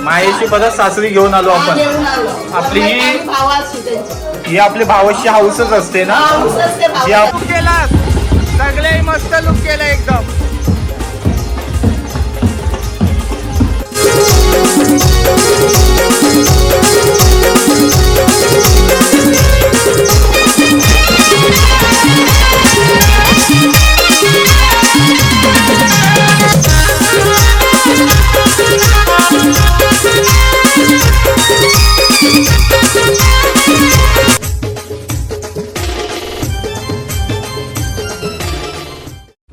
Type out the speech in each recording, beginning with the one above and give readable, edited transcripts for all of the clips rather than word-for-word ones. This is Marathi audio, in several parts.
माहेशी परत सासरी घेऊन आलो आपण. घेऊन आलो. आपली वरमाई भावाची त्यांची. ही आपली भावाची हाऊसच असते ना. हाऊस असते जी भावाची. आपण केला सगळे मस्त लुक केला एकदम.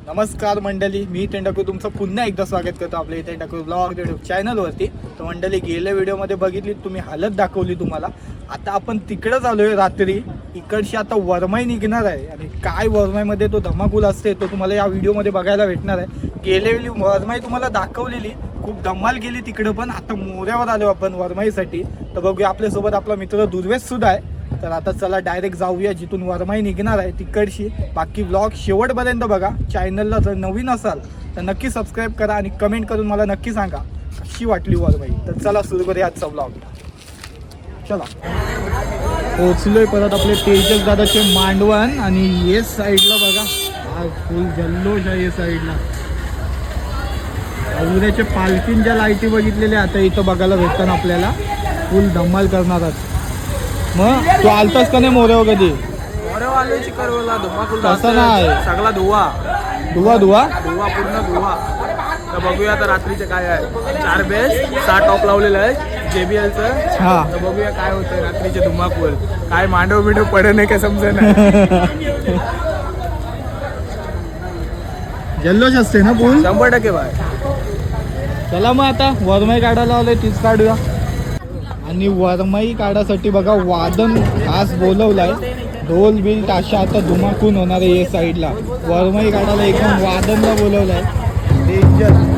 नमस्कार मंडळी, मी टेंडाकू तुमचं पुन्हा एकदा स्वागत करतो आपल्या इथे टेंडाकू ब्लॉग यूट्यूब चॅनलवरती. तर मंडळी, गेल्या व्हिडिओमध्ये बघितली तुम्ही हालत दाखवली तुम्हाला. आता आपण तिकडंच आलोय रात्री. इकडची आता वरमाई निघणार आहे आणि काय वरमाईमध्ये तो धमाकूल असते तो तुम्हाला या व्हिडिओमध्ये बघायला भेटणार आहे. गेलेली वरमाई तुम्हाला दाखवलेली, खूप धमाल गेली तिकडं. पण आता मोऱ्यावर आलो आपण वरमाईसाठी. तर बघूया, आपल्यासोबत आपला मित्र दुर्वेश सुद्धा आहे. तर आता चला डायरेक्ट जाऊया जिथून वरमाई निघणार आहे तिकडची. बाकी व्लॉग शेवटपर्यंत बघा. चॅनलला जर नवीन असाल तर नक्की सबस्क्राईब करा आणि कमेंट करून मला नक्की सांगा कशी वाटली वरमाई. तर चला सुरू करूया आजचा व्लॉग. चला, पोचलोय परत आपले तेजस दादाचे मांडवण. आणि ये साईडला बघा, हा फुल जल्लोष आहे. ये साईडला उद्याच्या पालखींच्या लाईटी बघितलेल्या आता इथं बघायला भेटतात आपल्याला. फुल धमाल करणार. मग तू आलतास का नाही मोऱ्यावर कधी? मोरेवाल्याची करवला धुमाकूल तसं नाही, सगळा धुवा धुवा धुवा धुवा पूर्ण धुवा. तर बघूया आता रात्रीचे काय आहे. 4 बेस 6 टॉप लावलेलं आहे JBLचं. हा, तर बघूया काय होतंय रात्रीचे धुमाकूल. काय मांडव बिंडव पडे नाही का समजेना. जल्लोष असते ना फुल. 100% बाय. चला मग आता वरमाई काढायला आलोय, तीच काढूया. आणि वरमाई काढायसाठी बघा वादन खास बोलवलाय. ढोल बिल ताशा आता धुमाकून होणार आहे. या साईडला वरमाई काढायला एकदम वादनला बोलवलाय. डेंजर.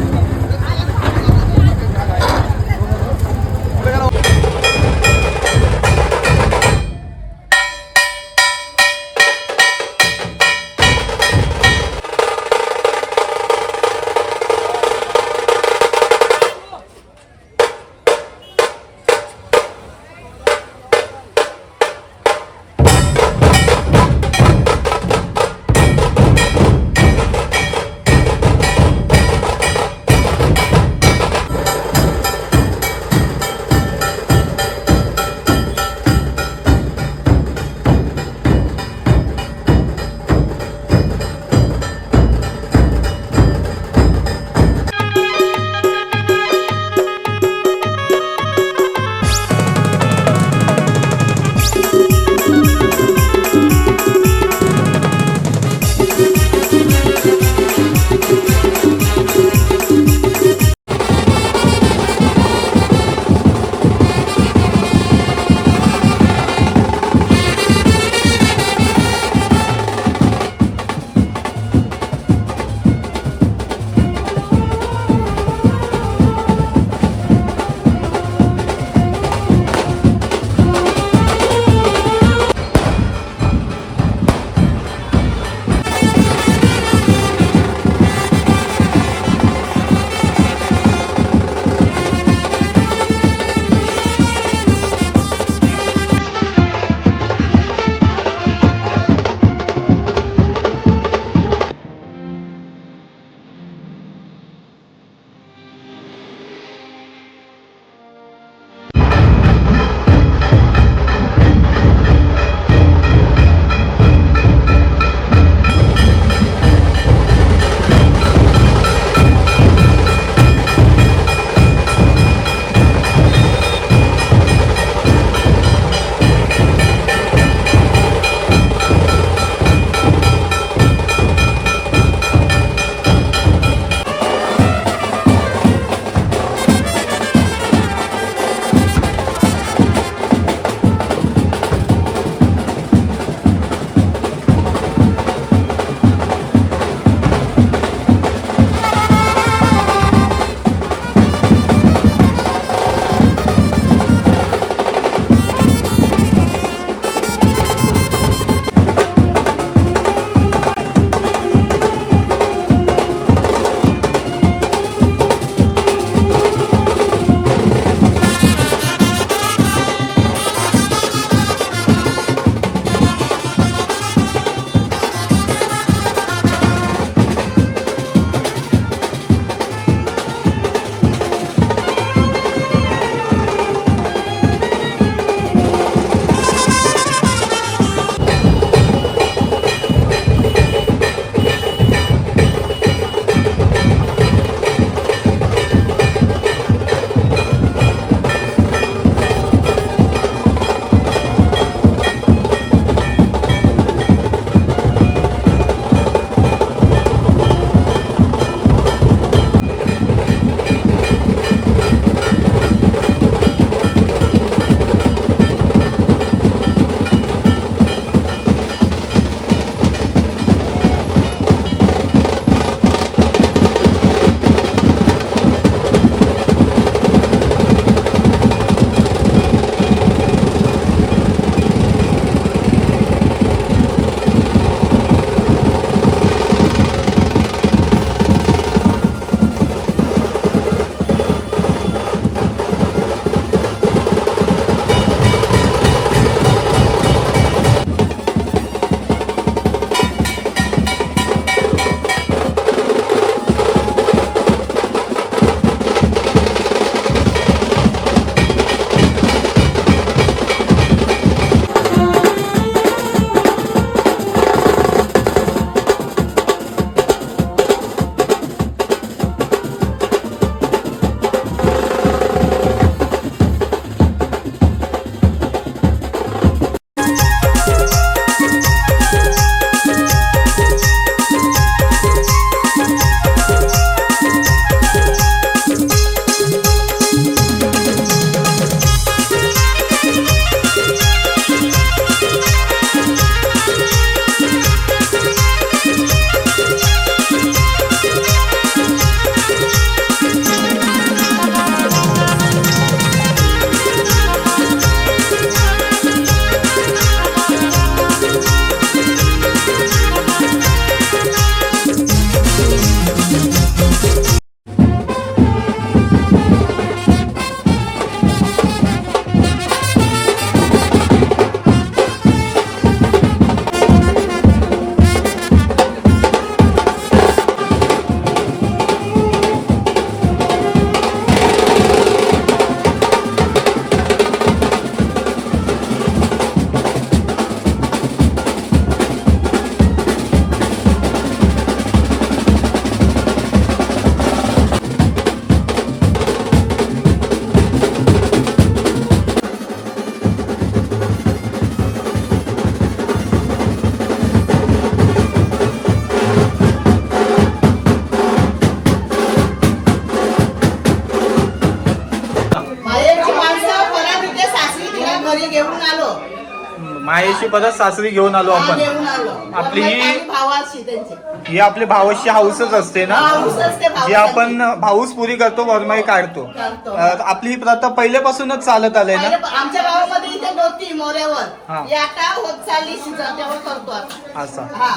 माहेशी परत सासरी घेऊन आलो आपण. घेऊन आलो. आपली ही- भावाशी त्यांचे ही आपली भावशी हाऊसच असते ना, हाऊसच ते भावसाची. जी आपण भाऊस पुरी करतो, वरमाई काढतो. करतो. आपली ही प्रथा पहिल्यापासूनच चालत आले ना. आमच्या गावामध्ये इथे नव्हती हा. मोऱ्यावर ही आता होत चालली शिजवण्यावर करतो आता. असं हा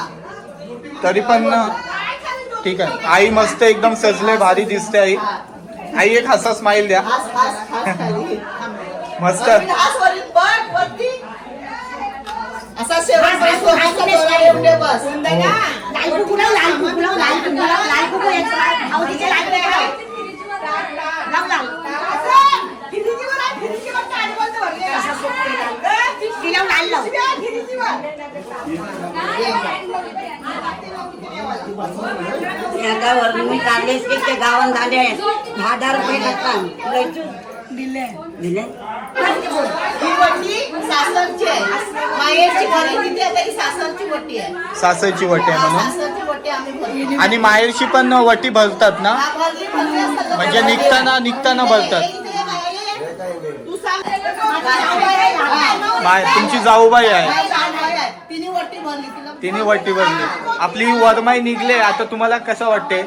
तरी पण ठीक आहे. आई मस्त एकदम सजले, भारी दिसते आई. आई एक हसा स्माइल द्या. हास हास हास खाली. मस्त. हास वरील बघ वरती. असा शेवट बसतो, असा डोळा एवढे बस. लाल कुकुला आवडीचे लागले लाव लाव तिला लाल लाव या मी काढलेच की ते गावात झाले 10,000 रुपये लागतात दिले दिले ही वटी सासरची आहे. माहेरची घरी तिथे आता ही सासरची वटी आहे. सासरची वटी आहे म्हणून. सासरची वटी आम्ही भरली. आणि माहेरची पण वटी भरतात ना, हा, भरली असतात. म्हणजे निघताना भरतात. तू सांग. तुमची जाऊबाई आहे, तिने वटी भरली तिला. तिने वटी भरली. आपली वरमाई निघले. आता तुम्हाला कसं वाटते?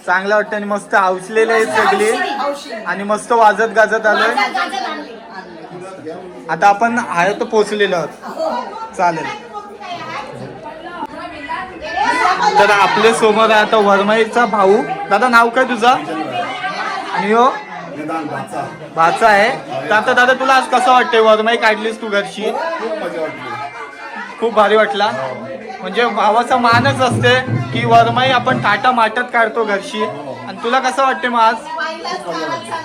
चांगलं वाटतं आणि मस्त हौसलेले आहेत सगळे आणि मस्त वाजत गाजत आलोय. आता आपण आहे तर पोचलेलो आहोत. चालेल. तर आपल्या समोर आहे आता वरमाईचा भाऊ. दादा नाव काय तुझं? आणि हो भाचा आहे. तर आता दादा तुला आज कसं वाटतंय? वरमाई काढलीस तू घरची, खूप भारी वाटला. म्हणजे भावाचा मानच असते की वरमाई आपण टाटा माटत काढतो घरची. आणि तुला कसं वाटते मग आज?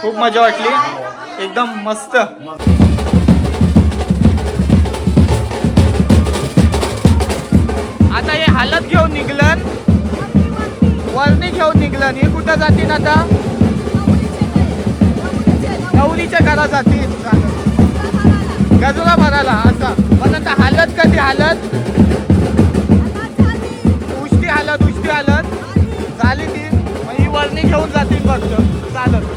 खूप मजा वाटली, एकदम मस्त. आता हे हालत घेऊन निघलन, वरणी घेऊन निघलन. हे कुठं जातील आता? नवलीच्या घरा जातील गजरा भरायला. आता पण आता हालत कधी हालत उष्टी हालत झाली ती. मग ही वरणी घेऊन जातील फक्त चालत.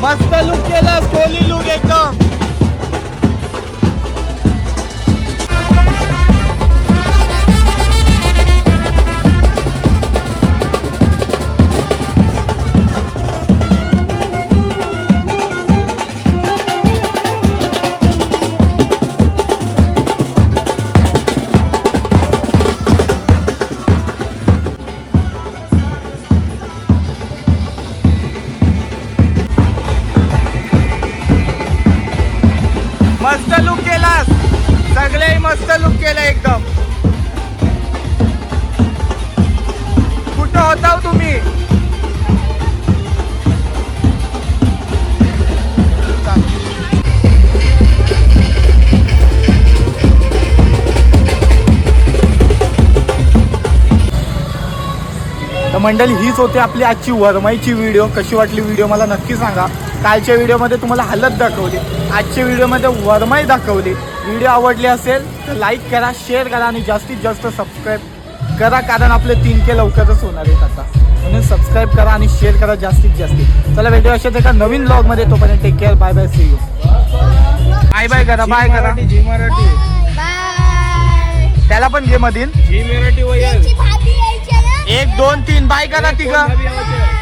मस्त लुक केला, कोहली लुक एकदम. मस्त लुक केलास, सगळे मस्त लुक केला एकदम. कुठं होता हो तुम्ही? तर मंडळी हीच होती आपली आजची वरमाईची व्हिडिओ. कशी वाटली व्हिडिओ मला नक्की सांगा. कालच्या व्हिडिओमध्ये तुम्हाला हालत दाखवली, आजच्या व्हिडिओमध्ये वरमाई दाखवली. व्हिडिओ आवडली असेल तर लाईक करा, शेअर करा आणि जास्तीत जास्त सबस्क्राईब करा, कारण आपले 3K लवकरच होणार आहेत आता. म्हणून सबस्क्राईब करा आणि शेअर करा जास्तीत जास्त. चला व्हिडिओ अशाच एका नवीन ब्लॉगमध्ये. तोपर्यंत take care. Bye bye, see you. Bye bye करा, बाय करा. जी मराठी त्याला पण घे मधील. जी मराठी वयल 1 2 3 बाय करा तिघं.